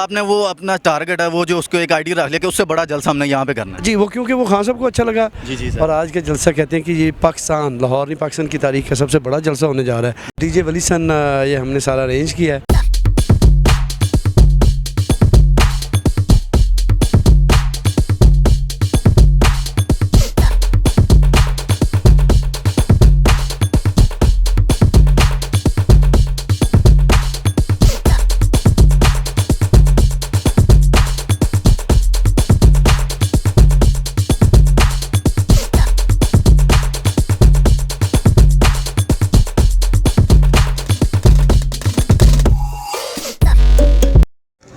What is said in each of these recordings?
आपने वो अपना टारगेट है वो जो उसको एक आइडिया रख लिया कि उससे बड़ा जलसा हमने यहाँ पे करना है। जी, वो क्योंकि वो खान साहब को अच्छा लगा। जी सर। और आज का जलसा कहते हैं कि ये पाकिस्तान, लाहौर नहीं पाकिस्तान की तारीख का सबसे बड़ा जलसा होने जा रहा है। डीजे वली सन ये हमने सारा अरेंज किया है।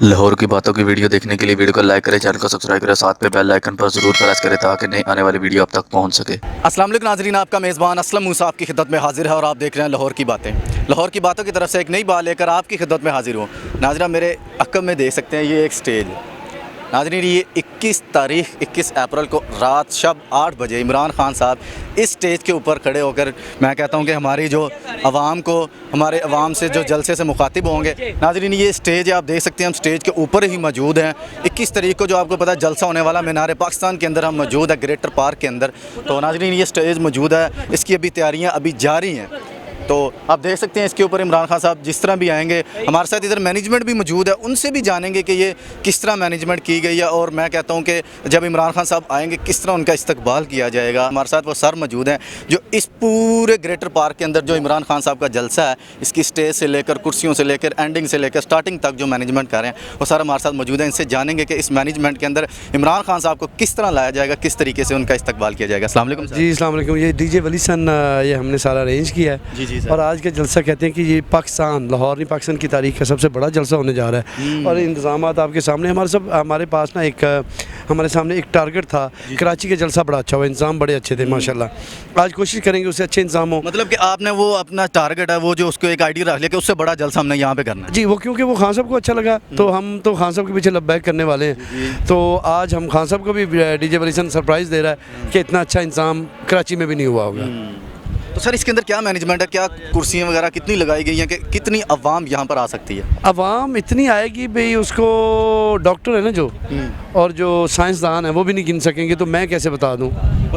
लाहौर की बातों की वीडियो देखने के लिए वीडियो को लाइक करें, चैनल को सब्सक्राइब करें, साथ में बेल आइकन पर जरूर प्रेस करें ताकि नई आने वाली वीडियो आप तक पहुंच सके। अस्सलाम वालेकुम नाज़रीन, आपका मेज़बान असलम मूसा आपकी खिदमत में हाजिर है और आप देख रहे हैं लाहौर की बातें। लाहौर की बातों की तरफ से एक नई बात लेकर आपकी खिदमत में हाजिर हूँ। नाज़रीन, मेरे अक्कम में देख सकते हैं ये एक स्टेज है। नाज़रीन, ये 21 अप्रैल को रात शब 8 बजे इमरान खान साहब इस स्टेज के ऊपर खड़े होकर मैं कहता हूँ कि हमारी जो आवाम को, हमारे अवाम से जो जलसे से मुखातिब होंगे। नाज़रीन, ये स्टेज है, आप देख सकते हैं हम स्टेज के ऊपर ही मौजूद हैं। 21 तारीख को जो आपको पता है जलसा होने वाला मीनार पाकिस्तान के अंदर हम मौजूद है, ग्रेटर पार्क के अंदर। तो नाज़रीन, ये स्टेज मौजूद है, इसकी अभी तैयारियाँ अभी जारी हैं। तो आप देख सकते हैं इसके ऊपर इमरान खान साहब जिस तरह भी आएंगे, हमारे साथ इधर मैनेजमेंट भी मौजूद है, उनसे भी जानेंगे कि ये किस तरह मैनेजमेंट की गई है। और मैं कहता हूँ कि जब इमरान खान साहब आएंगे किस तरह उनका इस्तकबाल किया जाएगा। हमारे साथ वो सर मौजूद हैं जो इस पूरे ग्रेटर पार्क के अंदर जो इमरान खान साहब का जलसा है, इसकी स्टेज से लेकर, कुर्सियों से लेकर, एंडिंग से लेकर स्टार्टिंग तक जो मैनेजमेंट कर रहे हैं वो सर हमारे साथ मौजूद हैं। इनसे जानेंगे कि इस मैनेजमेंट के अंदर इमरान खान साहब को किस तरह लाया जाएगा, किस तरीके से उनका इस्तकबाल किया जाएगा। अस्सलाम वालेकुम। जी, अस्सलाम वालेकुम। ये डीजे वली सन ये हमने सारा अरेंज किया है। जी और आज का जलसा कहते हैं कि ये पाकिस्तान, लाहौर नहीं पाकिस्तान की तारीख का सबसे बड़ा जलसा होने जा रहा है। और इंतजाम आपके सामने, हमारे पास ना हमारे सामने एक टारगेट था। कराची का जलसा बड़ा अच्छा हुआ, इंतजाम बड़े अच्छे थे माशाल्लाह। आज कोशिश करेंगे उससे अच्छे इंतजाम हो। मतलब कि आपने वो अपना टारगेट है वो जो उसको एक आइडिया रख लिया कि उससे बड़ा जलसा हमने यहाँ पे करना है। जी, वो क्योंकि वो खान साहब को अच्छा लगा तो हम तो खान साहब के पीछे लब्बैक करने वाले हैं। तो आज हम खान साहब को भी डीजे वली सन सरप्राइज़ दे रहा है कि इतना अच्छा इंतजाम कराची में भी नहीं हुआ होगा। तो सर, इसके अंदर क्या मैनेजमेंट है, क्या कुर्सियाँ वगैरह कितनी लगाई गई हैं कि कितनी अवाम यहाँ पर आ सकती है? अवाम इतनी आएगी भाई, उसको डॉक्टर है ना जो, और जो साइंसदान है वो भी नहीं गिन सकेंगे, तो मैं कैसे बता दूँ।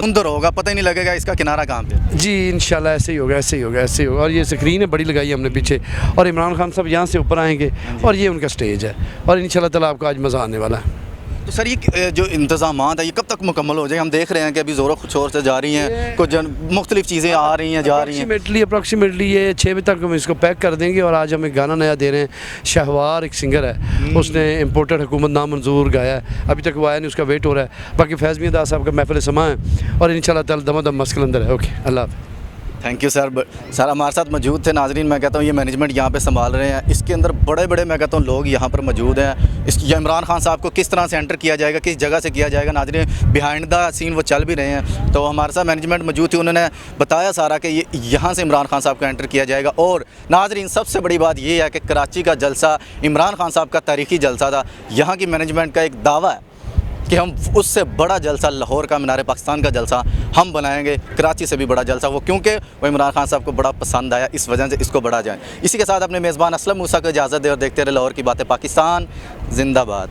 अंदर होगा, पता ही नहीं लगेगा इसका किनारा कहाँ पे। जी, इंशाल्लाह ऐसे ही होगा, ऐसे ही होगा, ऐसे ही होगा। और ये स्क्रीन है बड़ी लगाई हमने पीछे, और इमरान खान साहब यहाँ से ऊपर आएंगे और ये उनका स्टेज है। और इंशाल्लाह ताला आपको आज मज़ा आने वाला है। तो सर, ये जो इंतजामात है ये कब तक मुकम्मल हो जाए? हम देख रहे हैं कि अभी ज़ोरों शोर से जा रही हैं, कुछ मुख्तलिफ चीज़ें आ रही हैं, जा रही हैं। अप्रॉक्सीमेटली ये 6 बजे तक हम इसको पैक कर देंगे। और आज हम एक गाना नया दे रहे हैं। शहवार एक सिंगर है, उसने इम्पोर्टेड हुकूमत नामंजूर गाया है, अभी तक वो आया नहीं, उसका वेट हो रहा है। बाकी फैज़ मियां साहब का महफिल समा है और इंशाल्लाह ताला दमादम मस्कल अंदर है। ओके, अल्लाह हाफ़िज़। Thank you sir. सर हमारे साथ मौजूद थे। नाजरीन, मैं कहता हूँ ये मैनेजमेंट यहाँ पे संभाल रहे हैं, इसके अंदर बड़े बड़े मैं कहता हूँ लोग यहाँ पर मौजूद हैं। ये इमरान खान साहब को किस तरह से एंटर किया जाएगा, किस जगह से किया जाएगा, नाजरीन बिहाइंड द सीन वो चल भी रहे हैं। तो हमारे साथ मैनेजमेंट मौजूद थी, उन्होंने बताया सारा कि ये यहाँ से इमरान खान साहब को एंटर किया जाएगा। और नाजरीन, सबसे बड़ी बात ये है कि कराची का जलसा इमरान खान साहब का तारीखी जलसा था। यहाँ की मैनेजमेंट का एक दावा है कि हम उससे बड़ा जलसा, लाहौर का मीनार पाकिस्तान का जलसा हम बनाएंगे, कराची से भी बड़ा जलसा वो, क्योंकि वो इमरान खान साहब को बड़ा पसंद आया, इस वजह से इसको बढ़ा जाए। इसी के साथ अपने मेज़बान असलम मूसा को इजाज़त दे और देखते रहे लाहौर की बातें पाकिस्तान जिंदाबाद।